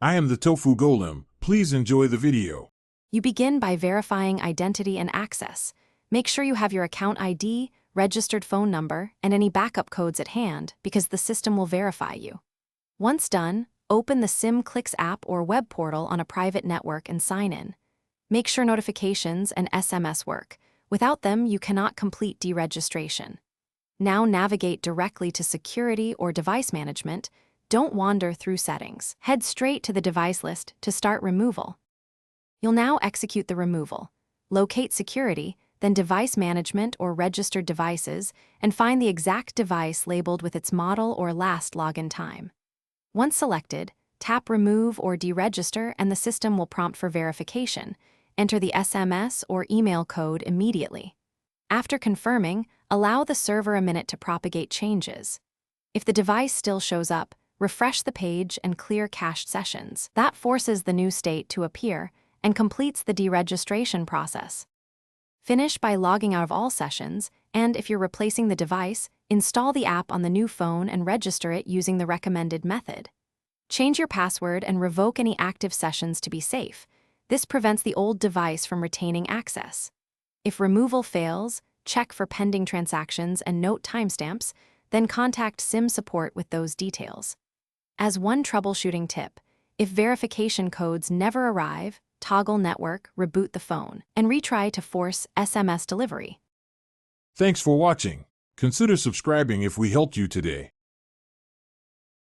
I am the Tofu Golem. Please enjoy the video. You begin by verifying identity and access. Make sure you have your account ID, registered phone number, and any backup codes at hand because the system will verify you. Once done, open the Cimb app or web portal on a private network and sign in. Make sure notifications and SMS work. Without them, you cannot complete deregistration. Now navigate directly to Security or Device Management. Don't wander through settings. Head straight to the device list to start removal. You'll now execute the removal. Locate Security, then Device Management or Registered Devices, and find the exact device labeled with its model or last login time. Once selected, tap Remove or Deregister and the system will prompt for verification. Enter the SMS or email code immediately. After confirming, allow the server a minute to propagate changes. If the device still shows up, refresh the page and clear cached sessions. That forces the new state to appear and completes the deregistration process. Finish by logging out of all sessions, and if you're replacing the device, install the app on the new phone and register it using the recommended method. Change your password and revoke any active sessions to be safe. This prevents the old device from retaining access. If removal fails, check for pending transactions and note timestamps, then contact Cimb support with those details. As one troubleshooting tip, if verification codes never arrive, toggle network, reboot the phone, and retry to force SMS delivery. Thanks for watching. Consider subscribing if we helped you today.